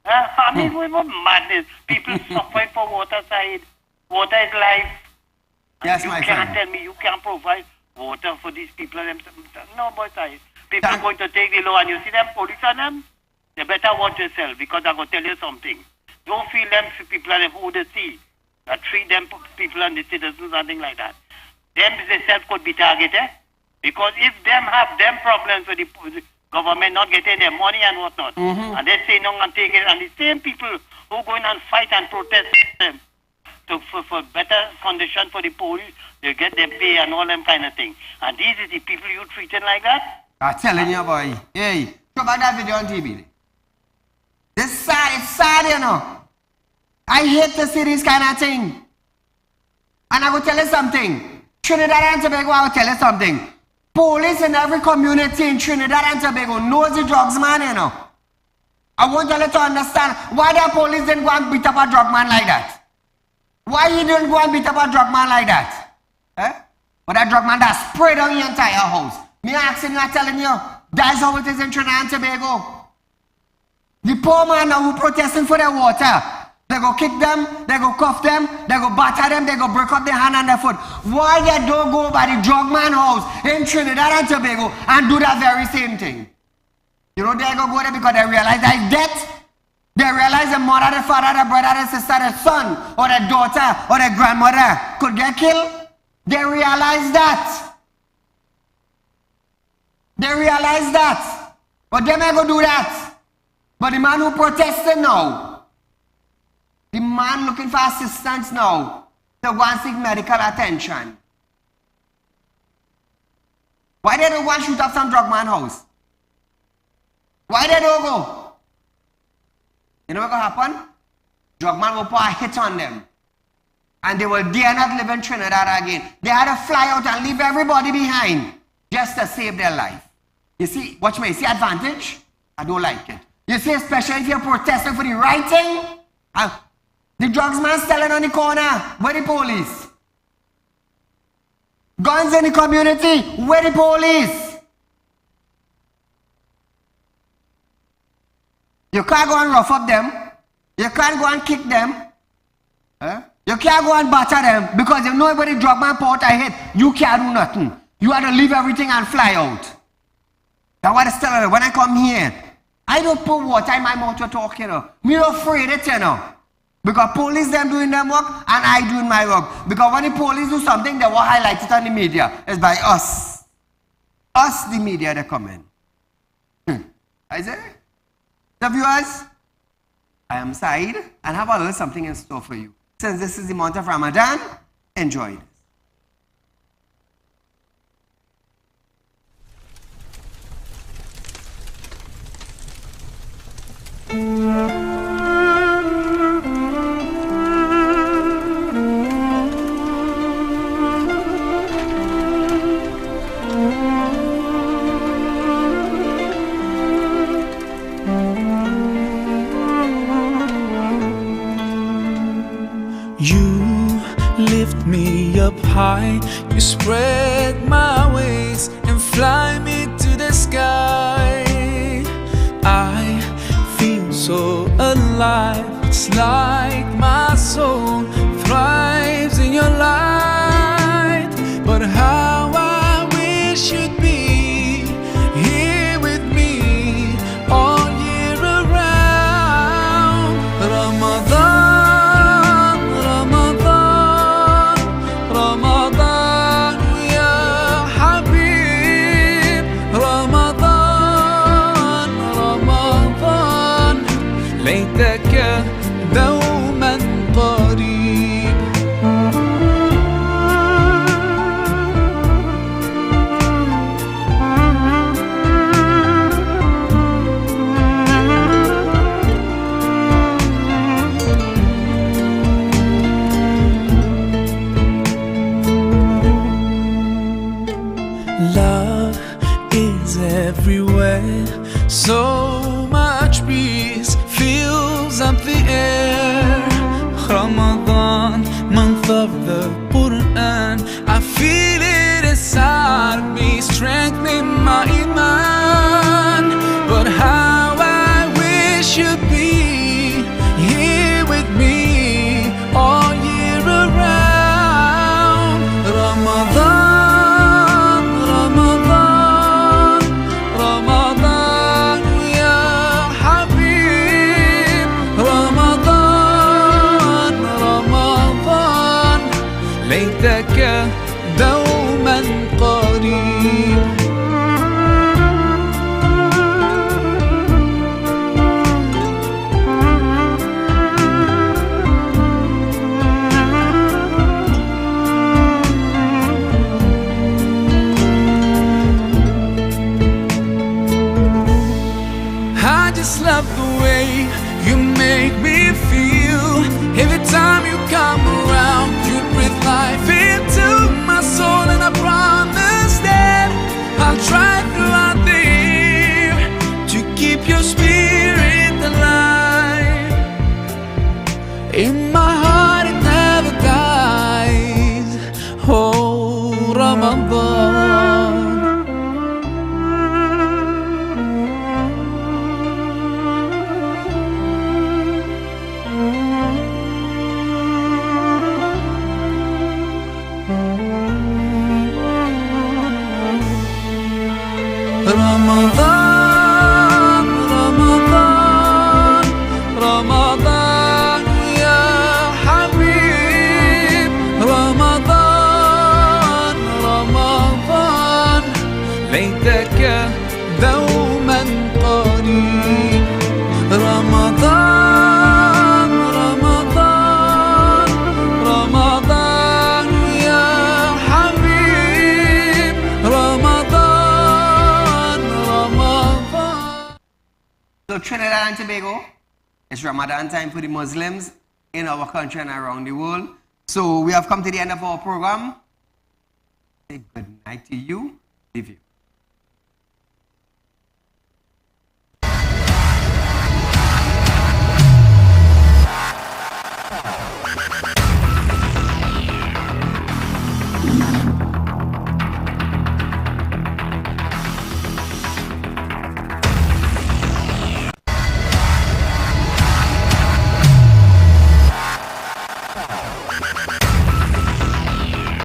Huh? I mean, what madness. People suffering for water side. Water is life. Yes, you my can't friend. tell me you can't provide water for these people. No, boy, side. People are going to take the law and you see them police on them. They better watch yourself because I'm going to tell you something. Don't feel them people are who they see. Treat them people and the citizens, something like that. Them themselves could be targeted because if them have them problems with the government not getting their money and whatnot, and they say no and take it, and the same people who go in and fight and protest them for better condition for the police, they get their pay and all them kind of thing. And these are the people you treated like that? I'm telling you, boy. Hey, show back that video on TV. This is sad. It's sad, you know. I hate to see this kind of thing. And I will tell you something. Trinidad and Tobago, I will tell you something. Police in every community in Trinidad and Tobago knows the drugs man, you know. I want you to understand why the police didn't go and beat up a drug man like that. Why he didn't go and beat up a drug man like that? Eh? But that drug man that sprayed on your entire house. Me asking you, I'm telling you, that's how it is in Trinidad and Tobago. The poor man now who protesting for their water, they go kick them, they go cuff them, they go batter them, they go break up their hand and their foot. Why they don't go by the drug man house in Trinidad and Tobago and do that very same thing? You know they go there because they realize that it's death. They realize the mother, the father, the brother, the sister, the son, or the daughter, or the grandmother could get killed. They realize that. They realize that. But they may go do that. But the man who protested now, the man looking for assistance now, to go and seek medical attention. Why they don't go and shoot up some drug man house? Why they don't go? You know what's going to happen? Drug man will put a hit on them. And they will dare not live in Trinidad again. They had to fly out and leave everybody behind just to save their life. You see, watch me, you see advantage? I don't like it. You see, especially if you're protesting for the right thing, the drugs man standing on the corner, where the police? Guns in the community, where the police? You can't go and rough up them. You can't go and kick them. You can't go and batter them because you know when the drug man put a hit, you can't do nothing. You have to leave everything and fly out. That's what I tell you. When I come here, I don't put water in my mouth to talk, you know. Me not afraid it, you know. Because police them doing their work and I doing my work. Because when the police do something, they will highlight it on the media. It's by us. Us, the media, they come in. I say, so viewers, I am Saeed and have a little something in store for you. Since this is the month of Ramadan, enjoy this. Up high, you spread my wings and fly me to the sky. I feel so alive, it's like my soul thrives in your light. But how I wish you'd be here with me all year around. Ramadan, ليتك دوما قريب. So much breeze fills up the air. Ramadan, month of the Quran, I feel it inside me, strengthening my iman. But how I wish you'd be here with me all year around. Ramadan, Ramadan, Ramadan, ya Habib. Ramadan, Ramadan, ليتك دوما قريب. I just love the way you make me feel. Every time you come around, you breathe life into my soul, and I promise that I'll try throughout the year to keep your spirit alive. In my heart it never dies. Oh, Ramadan. Ramadan, Ramadan, Ramadan, ya Habib. Ramadan, Ramadan, ليتك دوما قريب. Ramadan, Ramadan, Ramadan, ya Habib. Ramadan, Ramadan. So Trinidad and Tobago, it's Ramadan time for the Muslims in our country and around the world. So we have come to the end of our program. Say good night to you. Leave you.